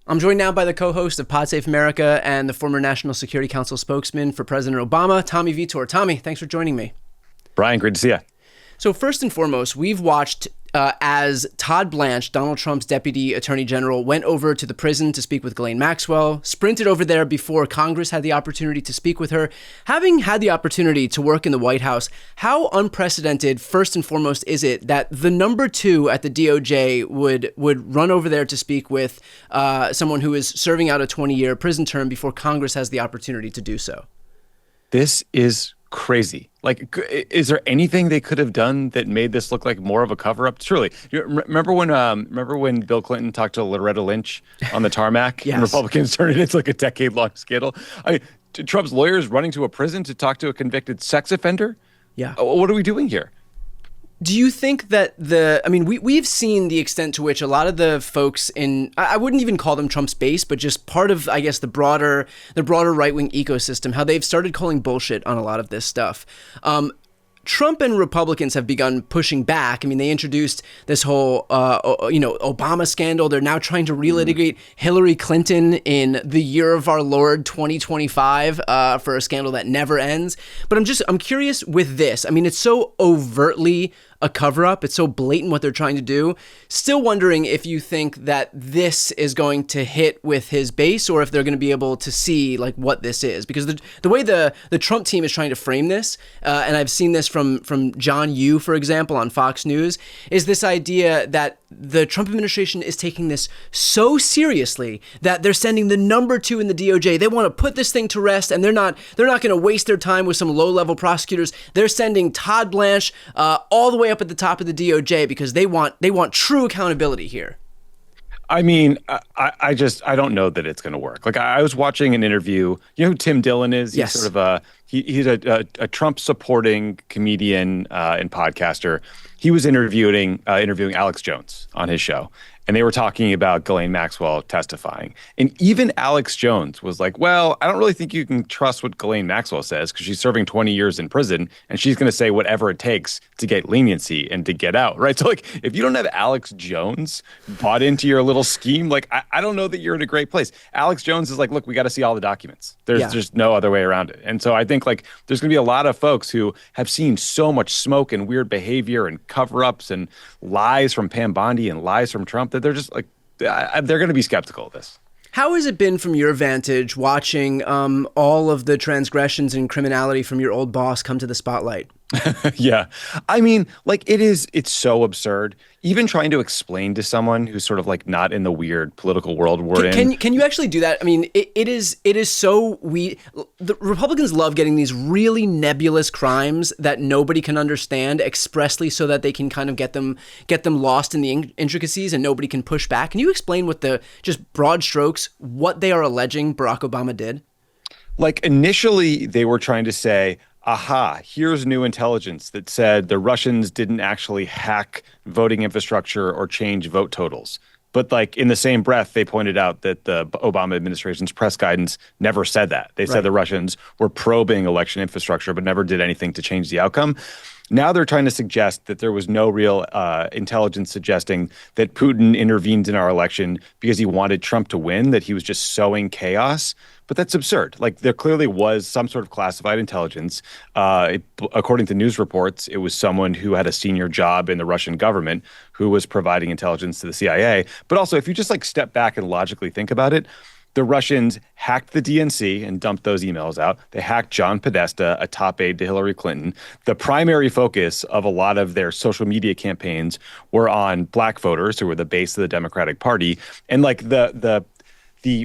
I'm joined now by the co-host of Pod Safe America and the former National Security Council spokesman for President Obama, Tommy Vitor. Tommy, thanks for joining me. Brian, great to see you. So first and foremost, we've watched as Todd Blanche, Donald Trump's deputy attorney general, went over to the prison to speak with Ghislaine Maxwell, sprinted over there before Congress had the opportunity to speak with her. Having had the opportunity to work in the White House, how unprecedented, first and foremost, is it that the number two at the DOJ would run over there to speak with someone who is serving out a 20-year prison term before Congress has the opportunity to do so? This is crazy. Like, is there anything they could have done that made this look like more of a cover-up? Truly, remember when Bill Clinton talked to Loretta Lynch on the tarmac? Yes. And Republicans turned it into like a decade-long scandal. I mean, Trump's lawyers running to a prison to talk to a convicted sex offender? Yeah. What are we doing here? Do you think that we've seen the extent to which a lot of the folks in, I wouldn't even call them Trump's base, but just part of, I guess, the broader right-wing ecosystem, how they've started calling bullshit on a lot of this stuff. Trump and Republicans have begun pushing back. I mean, they introduced this whole, Obama scandal. They're now trying to relitigate Hillary Clinton in the year of our Lord 2025 for a scandal that never ends. But I'm curious with this. I mean, it's so overtly a cover-up. It's so blatant what they're trying to do. Still wondering if you think that this is going to hit with his base or if they're going to be able to see like what this is. Because the way the Trump team is trying to frame this, and I've seen this from John Yoo, for example, on Fox News, is this idea that the Trump administration is taking this so seriously that they're sending the number two in the DOJ. They want to put this thing to rest, and they're not going to waste their time with some low-level prosecutors. They're sending Todd Blanche all the way up at the top of the DOJ because they want true accountability here. I mean, I don't know that it's going to work. Like, I was watching an interview. You know who Tim Dillon is? Yes. He's sort of he's a Trump supporting comedian and podcaster. He was interviewing Alex Jones on his show, and they were talking about Ghislaine Maxwell testifying. And even Alex Jones was like, well, I don't really think you can trust what Ghislaine Maxwell says because she's serving 20 years in prison and she's going to say whatever it takes to get leniency and to get out, right? So, like, if you don't have Alex Jones bought into your little scheme, like, I don't know that you're in a great place. Alex Jones is like, look, we got to see all the documents. There's just no other way around it. And so I think, like, there's going to be a lot of folks who have seen so much smoke and weird behavior and cover-ups and lies from Pam Bondi and lies from Trump that they're just like, they're going to be skeptical of this. How has it been from your vantage watching all of the transgressions and criminality from your old boss come to the spotlight? Yeah. I mean, like, it's so absurd. Even trying to explain to someone who's sort of like not in the weird political world we're in. Can you actually do that? I mean, it is so the Republicans love getting these really nebulous crimes that nobody can understand expressly so that they can kind of get them lost in the intricacies and nobody can push back. Can you explain what just broad strokes, what they are alleging Barack Obama did? Like, initially they were trying to say, aha, here's new intelligence that said the Russians didn't actually hack voting infrastructure or change vote totals. But, like, in the same breath, they pointed out that the Obama administration's press guidance never said that. They said the Russians were probing election infrastructure, but never did anything to change the outcome. Now they're trying to suggest that there was no real intelligence suggesting that Putin intervened in our election because he wanted Trump to win, that he was just sowing chaos. But that's absurd. Like, there clearly was some sort of classified intelligence. According to news reports, it was someone who had a senior job in the Russian government who was providing intelligence to the CIA. But also, if you just like step back and logically think about it, the Russians hacked the DNC and dumped those emails out. They hacked John Podesta, a top aide to Hillary Clinton. The primary focus of a lot of their social media campaigns were on black voters who were the base of the Democratic Party. And like the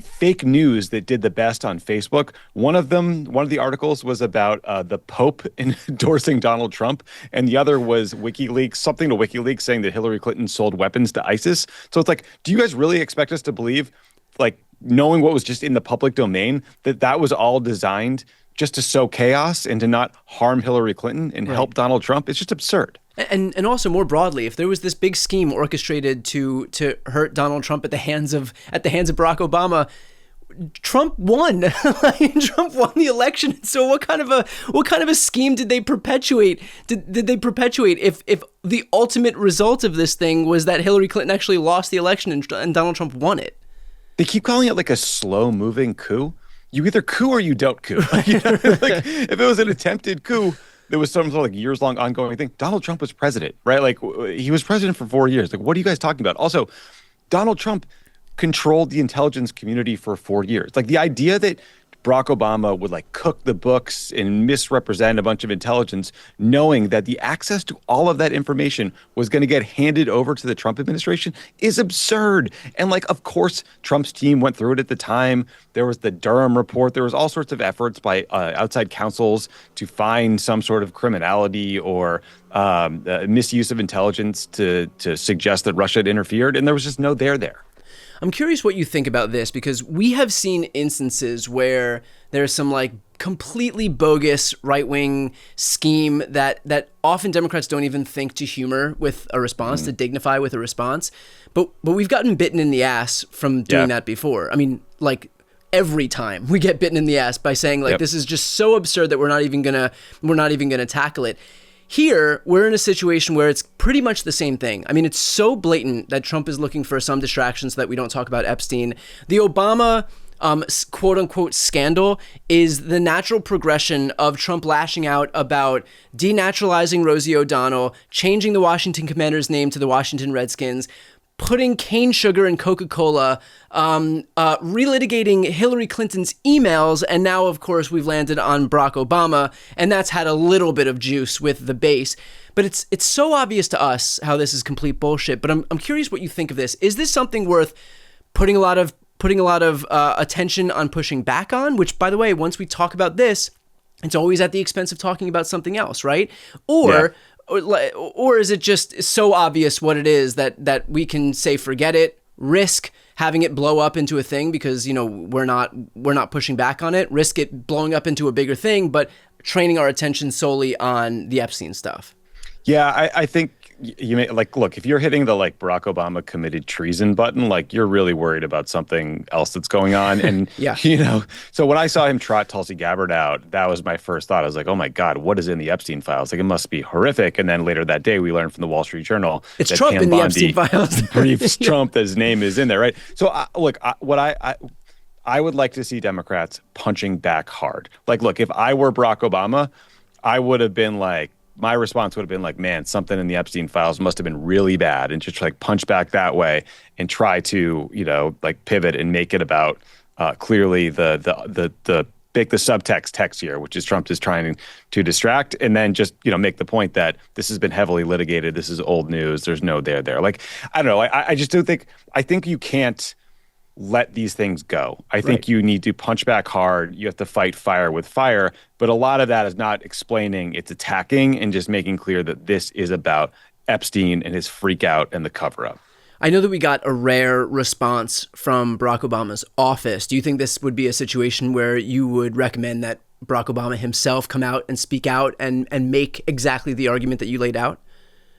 fake news that did the best on Facebook, one of the articles was about the Pope endorsing Donald Trump, and the other was WikiLeaks, something to WikiLeaks saying that Hillary Clinton sold weapons to ISIS. So it's like, do you guys really expect us to believe, like, knowing what was just in the public domain, that was all designed just to sow chaos and to not harm Hillary Clinton and help Donald Trump? It's just absurd. And also more broadly, if there was this big scheme orchestrated to hurt Donald Trump at the hands of Barack Obama, Trump won. Trump won the election. So what kind of a scheme did they perpetuate? Did they perpetuate if the ultimate result of this thing was that Hillary Clinton actually lost the election and Donald Trump won it? They keep calling it like a slow moving coup. You either coup or you don't coup. Like if it was an attempted coup, there was some sort of like years long ongoing thing. Donald Trump was president, right? Like he was president for 4 years. Like, what are you guys talking about? Also, Donald Trump controlled the intelligence community for 4 years. Like the idea that Barack Obama would like cook the books and misrepresent a bunch of intelligence, knowing that the access to all of that information was going to get handed over to the Trump administration is absurd. And like, of course, Trump's team went through it at the time. There was the Durham report. There was all sorts of efforts by outside counsels to find some sort of criminality or misuse of intelligence to suggest that Russia had interfered. And there was just no there. I'm curious what you think about this, because we have seen instances where there's some like completely bogus right-wing scheme that often Democrats don't even think to humor with a response, to dignify with a response. But we've gotten bitten in the ass from doing that before. I mean, like every time we get bitten in the ass by saying like this is just so absurd that we're not even gonna tackle it. Here, we're in a situation where it's pretty much the same thing. I mean, it's so blatant that Trump is looking for some distraction so that we don't talk about Epstein. The Obama quote unquote scandal is the natural progression of Trump lashing out about denaturalizing Rosie O'Donnell, changing the Washington Commanders' name to the Washington Redskins, putting cane sugar in Coca-Cola, relitigating Hillary Clinton's emails, and now, of course, we've landed on Barack Obama, and that's had a little bit of juice with the base. But it's so obvious to us how this is complete bullshit. But I'm curious what you think of this. Is this something worth putting a lot of attention on pushing back on? Which, by the way, once we talk about this, it's always at the expense of talking about something else, right? Or is it just so obvious what it is that we can say forget it, risk having it blow up into a thing because we're not pushing back on it, risk it blowing up into a bigger thing, but training our attention solely on the Epstein stuff? Yeah, I think you may like look, if you're hitting the like Barack Obama committed treason button, like you're really worried about something else that's going on. And so when I saw him trot Tulsi Gabbard out, that was my first thought. I was like, oh my God, what is in the Epstein files? Like it must be horrific. And then later that day we learned from the Wall Street Journal it's that Trump Pam in the Bondi Epstein files. briefs Trump that his name is in there, right? So I would like to see Democrats punching back hard. Like, look, if I were Barack Obama, I would have been like, my response would have been like, man, something in the Epstein files must have been really bad, and just like punch back that way and try to, like pivot and make it about clearly the subtext text here, which is Trump is trying to distract, and then just, make the point that this has been heavily litigated. This is old news. There's no there. Like, I don't know. I just don't think, I think you can't let these things go. I think you need to punch back hard. You have to fight fire with fire. But a lot of that is not explaining, it's attacking and just making clear that this is about Epstein and his freak out and the cover up. I know that we got a rare response from Barack Obama's office. Do you think this would be a situation where you would recommend that Barack Obama himself come out and speak out and make exactly the argument that you laid out?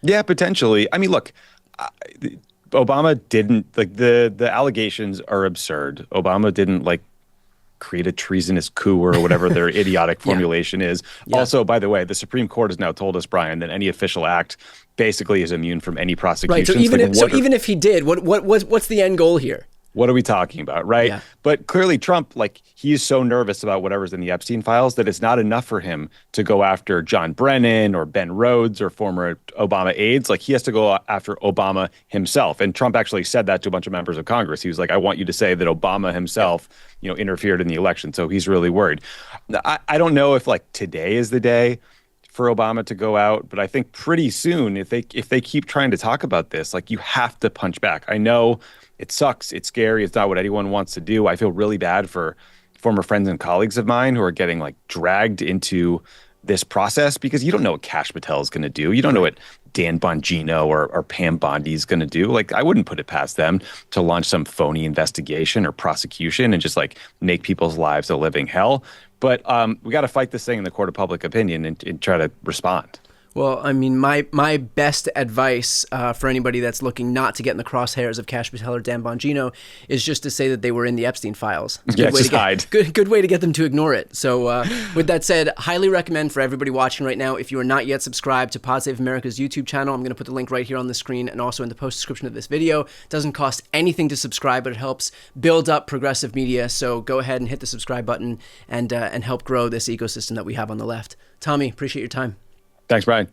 Yeah, potentially. I mean, look, Obama didn't, like, the allegations are absurd. Obama didn't like create a treasonous coup or whatever their idiotic formulation is. Yeah. Also, by the way, the Supreme Court has now told us, Brian, that any official act basically is immune from any prosecution. Right. So even if he did, what's the end goal here? What are we talking about, right? Yeah. But clearly Trump, like, he's so nervous about whatever's in the Epstein files that it's not enough for him to go after John Brennan or Ben Rhodes or former Obama aides. Like, he has to go after Obama himself. And Trump actually said that to a bunch of members of Congress. He was like, I want you to say that Obama himself, interfered in the election. So he's really worried. I don't know if like today is the day for Obama to go out, but I think pretty soon, if they keep trying to talk about this, like, you have to punch back. I know it sucks. It's scary. It's not what anyone wants to do. I feel really bad for former friends and colleagues of mine who are getting like dragged into this process because you don't know what Kash Patel is going to do. You don't know what Dan Bongino or Pam Bondi is going to do. Like, I wouldn't put it past them to launch some phony investigation or prosecution and just like make people's lives a living hell. But we got to fight this thing in the court of public opinion and try to respond. Well, I mean, my best advice for anybody that's looking not to get in the crosshairs of Cash Patel or Dan Bongino is just to say that they were in the Epstein files. It's a Yeah, good way just to hide. Good way to get them to ignore it. So with that said, highly recommend for everybody watching right now, if you are not yet subscribed to Pod Save America's YouTube channel, I'm going to put the link right here on the screen and also in the post description of this video. It doesn't cost anything to subscribe, but it helps build up progressive media. So go ahead and hit the subscribe button and help grow this ecosystem that we have on the left. Tommy, appreciate your time. Thanks, Brian.